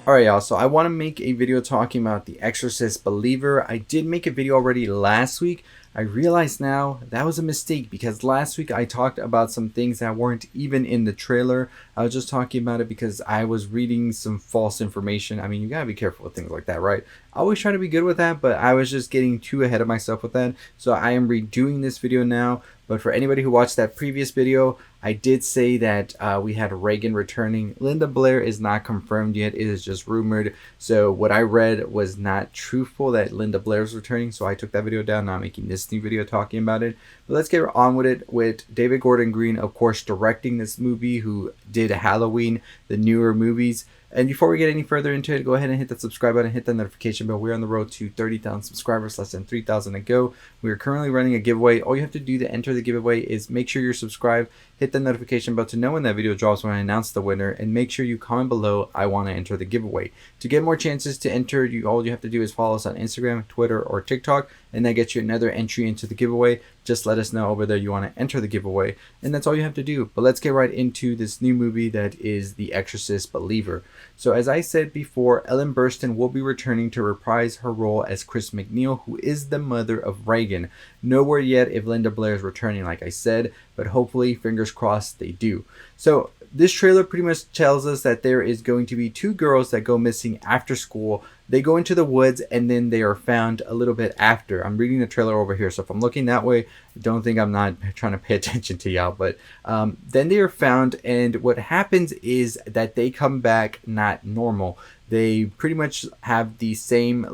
Alright y'all, so I want to make a video talking about the Exorcist Believer. I did make a video already last week. I realize now that was a mistake because last week I talked about some things that weren't even in the trailer. I was just talking about it because I was reading some false information. I mean, you gotta be careful with things like that, right? I always try to be good with that, but I was just getting too ahead of myself with that. So I am redoing this video now. But for anybody who watched that previous video, I did say that we had Reagan returning. Linda Blair is not confirmed yet. It is just rumored. So what I read was not truthful that Linda Blair is returning. So I took that video down. Now I'm making this new video talking about it. But let's get on with it with David Gordon Green, of course, directing this movie, who did Halloween, the newer movies. And before we get any further into it, go ahead and hit that subscribe button, hit that notification bell. We're on the road to 30,000 subscribers, less than 3,000 to go. We are currently running a giveaway. All you have to do to enter the giveaway is make sure you're subscribed, hit the notification bell to know when that video drops when I announce the winner, and make sure you comment below, I want to enter the giveaway. To get more chances to enter, all you have to do is follow us on Instagram, Twitter, or TikTok, and that gets you another entry into the giveaway. Just let us know over there you want to enter the giveaway, and that's all you have to do. But let's get right into this new movie that is The Exorcist Believer. So as I said before, Ellen Burstyn will be returning to reprise her role as Chris McNeil, who is the mother of Reagan. Nowhere yet if Linda Blair is returning, like I said, but hopefully, fingers crossed, they do. So this trailer pretty much tells us that there is going to be two girls that go missing after school. They go into the woods and then they are found a little bit after. I'm reading the trailer over here, so if I'm looking that way, don't think I'm not trying to pay attention to y'all. But then they are found, and what happens is that they come back not normal. They pretty much have the same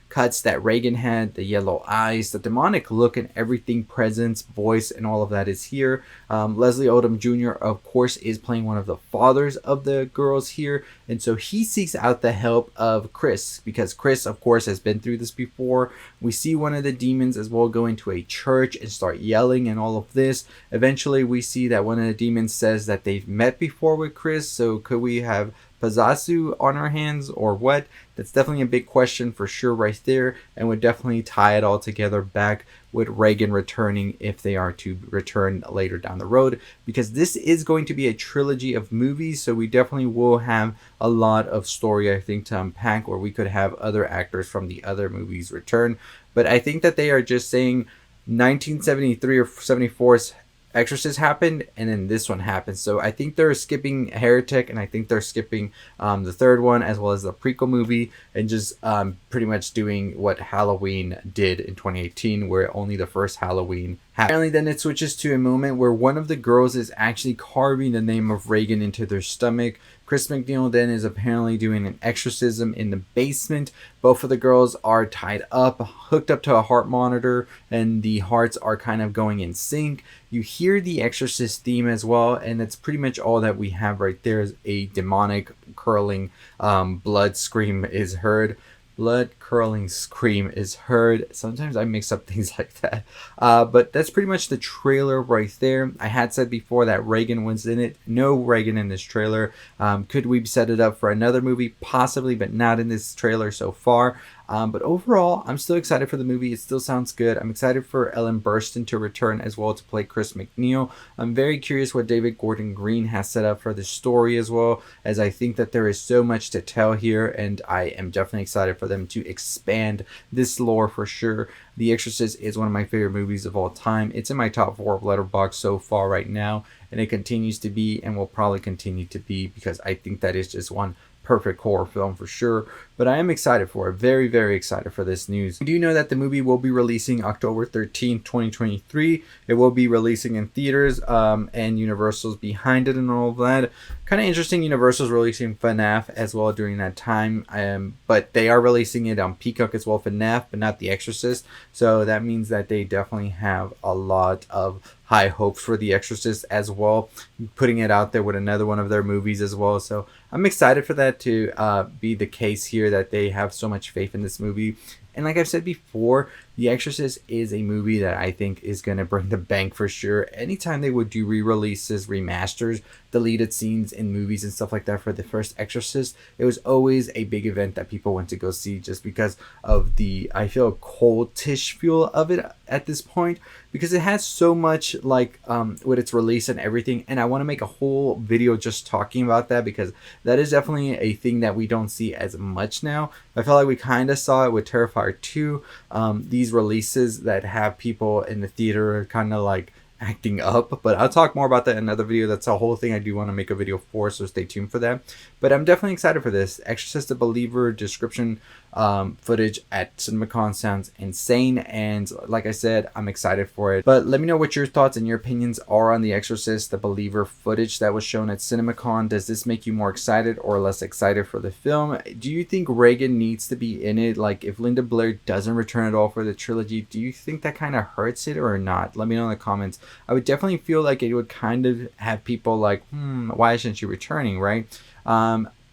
cuts that Reagan had, the yellow eyes, the demonic look, and everything, presence, voice, and all of that is here. Leslie Odom Jr., of course, is playing one of the fathers of the girls here, and so he seeks out the help of Chris, because Chris, of course, has been through this before. We see one of the demons as well go into a church and start yelling and all of this. Eventually, we see that one of the demons says that they've met before with Chris, so could we have Pazasu on our hands or what? That's definitely a big question for sure right there, and would definitely tie it all together back with Reagan returning if they are to return later down the road, because this is going to be a trilogy of movies, so we definitely will have a lot of story, I think, to unpack, where we could have other actors from the other movies return. But I think that they are just saying 1973 or 74's Exorcist happened and then this one happened, so I think they're skipping Heretic, and I think they're skipping the third one as well as the prequel movie, and just pretty much doing what Halloween did in 2018, where only the first Halloween happened. Apparently then it switches to a moment where one of the girls is actually carving the name of Reagan into their stomach. Chris McNeil then is apparently doing an exorcism in the basement. Both of the girls are tied up, hooked up to a heart monitor, and the hearts are kind of going in sync. You hear the Exorcist theme as well, and that's pretty much all that we have right there. Is a demonic curling blood scream is heard. Blood curling scream is heard. Sometimes I mix up things like that. But that's pretty much the trailer right there. I had said before that Reagan was in it. No Reagan in this trailer. Could we set it up for another movie? Possibly, but not in this trailer so far. But overall, I'm still excited for the movie. It still sounds good. I'm excited for Ellen Burstyn to return as well to play Chris McNeil. I'm very curious what David Gordon Green has set up for the story as well, as I think that there is so much to tell here, and I am definitely excited for them to expand this lore for sure. The Exorcist is one of my favorite movies of all time. It's in my top 4 of Letterboxd so far right now, and it continues to be and will probably continue to be, because I think that is just one perfect horror film for sure. But I am excited for it. Very, very excited for this news. We do know that the movie will be releasing October 13th, 2023. It will be releasing in theaters, and Universal's behind it and all of that. Kind of interesting, Universal's releasing FNAF as well during that time. But they are releasing it on Peacock as well, FNAF, but not The Exorcist. So that means that they definitely have a lot of high hopes for The Exorcist as well, putting it out there with another one of their movies as well. So I'm excited for that to be the case here, that they have so much faith in this movie. And like I've said before, The Exorcist is a movie that I think is going to bring the bank for sure. Anytime they would do re-releases, remasters, deleted scenes in movies and stuff like that for the first Exorcist, it was always a big event that people went to go see just because of the, I feel, cultish feel of it at this point, because it has so much like with its release and everything. And I want to make a whole video just talking about that, because that is definitely a thing that we don't see as much now. I felt like we kind of saw it with Terrifier 2, these releases that have people in the theater kind of like acting up, but I'll talk more about that in another video. That's a whole thing I do want to make a video for, so stay tuned for that. But I'm definitely excited for this. Exorcist the Believer description footage at Cinemacon sounds insane, and like I said, I'm excited for it. But let me know what your thoughts and your opinions are on the Exorcist the Believer footage that was shown at Cinemacon. Does this make you more excited or less excited for the film? Do you think Reagan needs to be in it? Like, if Linda Blair doesn't return at all for the trilogy, do you think that kind of hurts it or not? Let me know in the comments. I would definitely feel like it would kind of have people like, why isn't she returning, right?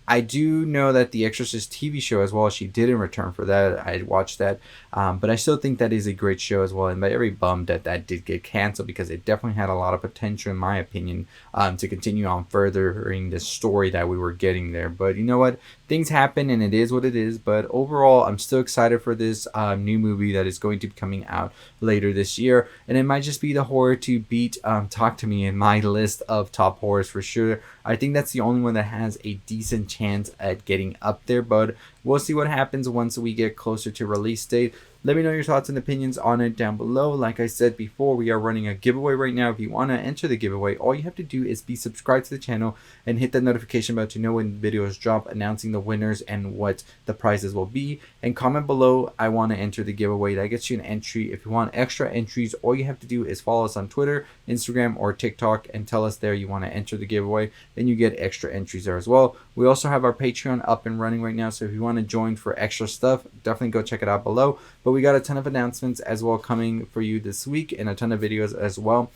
I do know that the Exorcist TV show as well, she didn't return for that. I watched that. But I still think that is a great show as well. And I'm very bummed that that did get canceled, because it definitely had a lot of potential, in my opinion, to continue on furthering the story that we were getting there. But you know what? Things happen and it is what it is. But overall, I'm still excited for this new movie that is going to be coming out later this year. And it might just be the horror to beat Talk to Me in my list of top horrors for sure. I think that's the only one that has a decent chance at getting up there, but we'll see what happens once we get closer to release date. Let me know your thoughts and opinions on it down below. Like I said before, we are running a giveaway right now. If you want to enter the giveaway, all you have to do is be subscribed to the channel and hit that notification bell to know when videos drop announcing the winners and what the prizes will be. And comment below, I want to enter the giveaway. That gets you an entry. If you want extra entries, all you have to do is follow us on Twitter, Instagram, or TikTok and tell us there you want to enter the giveaway. Then you get extra entries there as well. We also have our Patreon up and running right now, so if you want to join for extra stuff, definitely go check it out below. But we got a ton of announcements as well coming for you this week, and a ton of videos as well.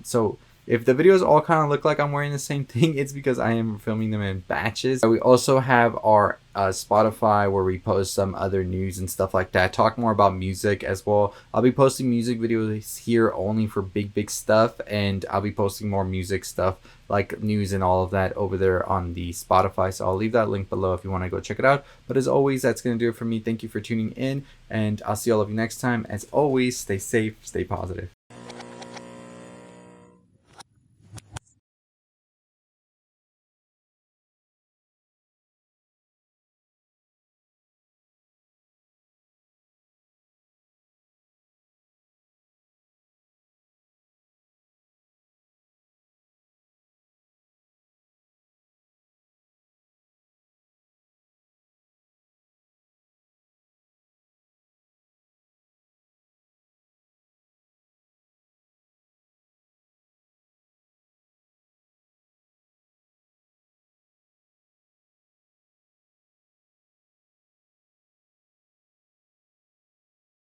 So if the videos all kind of look like I'm wearing the same thing, it's because I am filming them in batches. We also have our Spotify, where we post some other news and stuff like that. Talk more about music as well. I'll be posting music videos here only for big stuff, and I'll be posting more music stuff like news and all of that over there on the Spotify. So I'll leave that link below if you want to go check it out. But as always, that's going to do it for me. Thank you for tuning in, and I'll see all of you next time. As always, stay safe, stay positive.